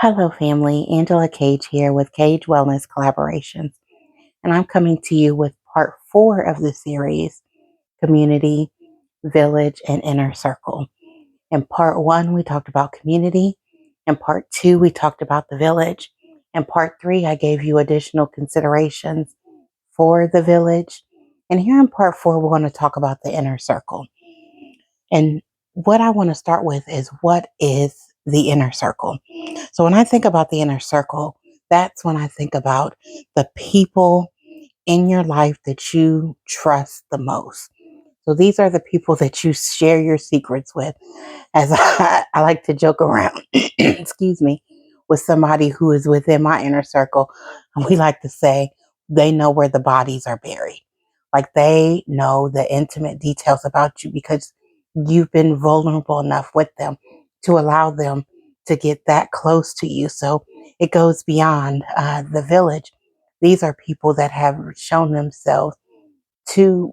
Hello, family. Angela Cage here with Cage Wellness Collaborations, and I'm coming to you with part 4 of the series Community, Village, and Inner Circle. In part 1, we talked about community. In part 2, we talked about the village. In part 3, I gave you additional considerations for the village. And here in part 4, we're going to talk about the inner circle. And what I want to start with is, what is the inner circle? So when I think about the inner circle, that's when I think about the people in your life that you trust the most. So these are the people that you share your secrets with. As I like to joke around, excuse me, with somebody who is within my inner circle, and we like to say they know where the bodies are buried. Like they know the intimate details about you because you've been vulnerable enough with them to allow them to get that close to you. So it goes beyond the village. These are people that have shown themselves to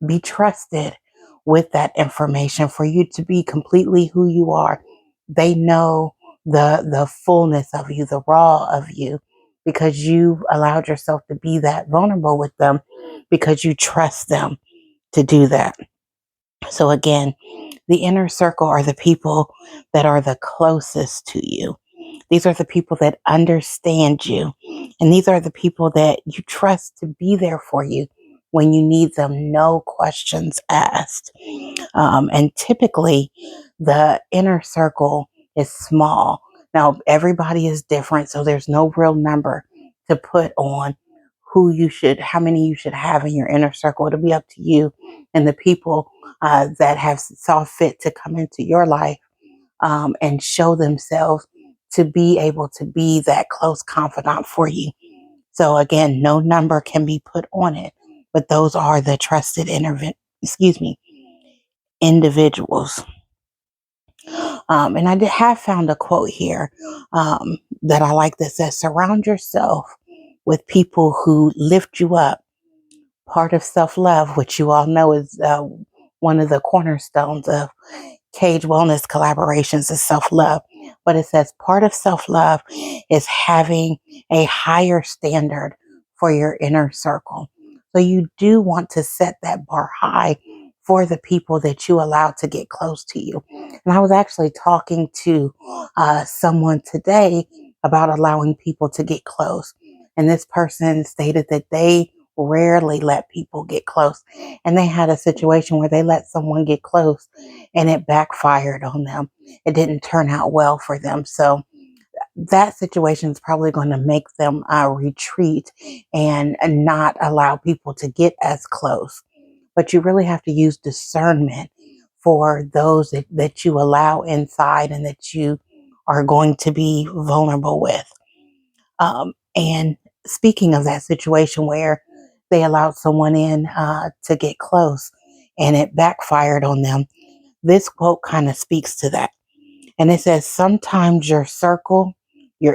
be trusted with that information for you to be completely who you are. They know the fullness of you, the raw of you, because you allowed yourself to be that vulnerable with them because you trust them to do that. So again, the inner circle are the people that are the closest to you. These are the people that understand you. And these are the people that you trust to be there for you when you need them, no questions asked. And typically, the inner circle is small. Now, everybody is different, so there's no real number to put on how many you should have in your inner circle. It'll be up to you and the people that have saw fit to come into your life and show themselves to be able to be that close confidant for you. So again, no number can be put on it, but those are the trusted individuals. And have found a quote here that I like that says, surround yourself with people who lift you up. Part of self-love, which you all know is one of the cornerstones of Cage Wellness Collaborations, is self-love. But it says part of self-love is having a higher standard for your inner circle. So you do want to set that bar high for the people that you allow to get close to you. And I was actually talking to someone today about allowing people to get close. And this person stated that they rarely let people get close. And they had a situation where they let someone get close and it backfired on them. It didn't turn out well for them. So that situation is probably going to make them retreat and not allow people to get as close. But you really have to use discernment for those that you allow inside and that you are going to be vulnerable with. And speaking of that situation where they allowed someone in to get close and it backfired on them, this quote kind of speaks to that. And it says, sometimes your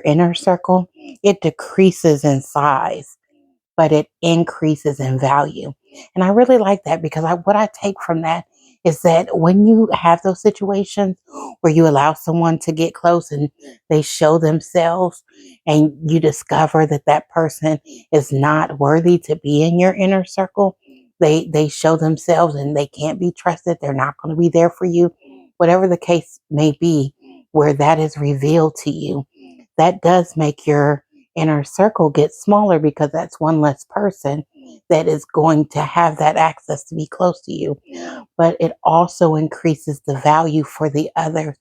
inner circle, it decreases in size, but it increases in value. And I really like that because what I take from that is that when you have those situations where you allow someone to get close and they show themselves and you discover that that person is not worthy to be in your inner circle, they show themselves and they can't be trusted. They're not going to be there for you. Whatever the case may be, where that is revealed to you, that does make your inner circle get smaller because that's one less person that is going to have that access to be close to you. But it also increases the value for the others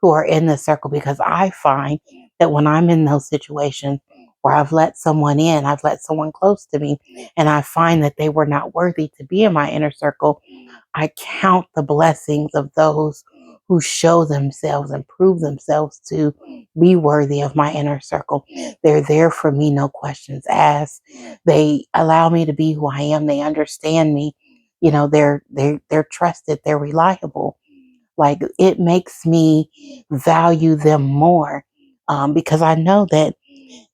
who are in the circle, because I find that when I'm in those situations where I've let someone in, I've let someone close to me, and I find that they were not worthy to be in my inner circle, I count the blessings of those who show themselves and prove themselves to be worthy of my inner circle. They're there for me, no questions asked. They allow me to be who I am. They understand me. You know, they're trusted. They're reliable. Like, it makes me value them more because I know that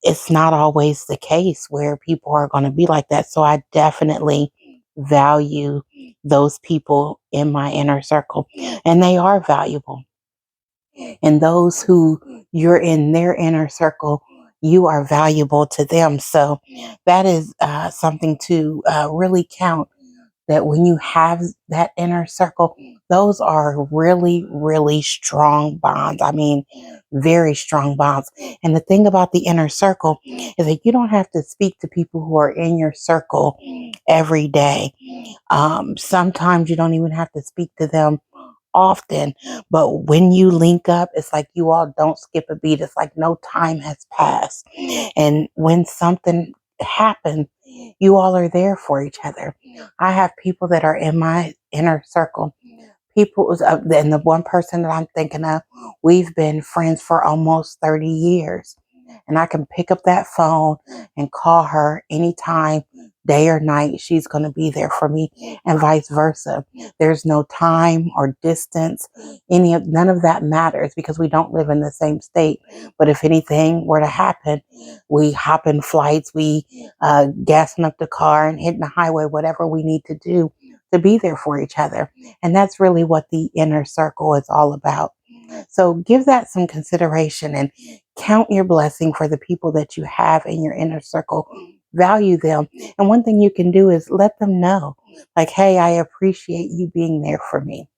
it's not always the case where people are going to be like that. So I definitely value those people in my inner circle, and they are valuable. And those who you're in their inner circle, you are valuable to them. So that is something to really count, that when you have that inner circle, those are really, really strong bonds. I mean, very strong bonds. And the thing about the inner circle is that you don't have to speak to people who are in your circle every day. Sometimes you don't even have to speak to them often, but when you link up, it's like you all don't skip a beat. It's like no time has passed. And when something happens, you all are there for each other. I have people that are in my inner circle. People, and the one person that I'm thinking of, we've been friends for almost 30 years. And I can pick up that phone and call her anytime, day or night. She's going to be there for me, and vice versa. There's no time or distance. None of that matters because we don't live in the same state. But if anything were to happen, we hop in flights, we gassing up the car and hitting the highway, whatever we need to do to be there for each other. And that's really what the inner circle is all about. So give that some consideration and count your blessing for the people that you have in your inner circle. Value them. And one thing you can do is let them know, like, hey, I appreciate you being there for me.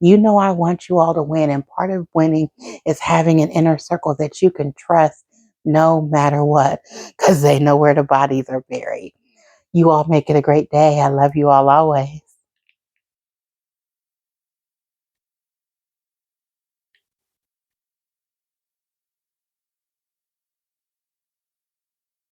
You know, I want you all to win. And part of winning is having an inner circle that you can trust no matter what, because they know where the bodies are buried. You all make it a great day. I love you all always.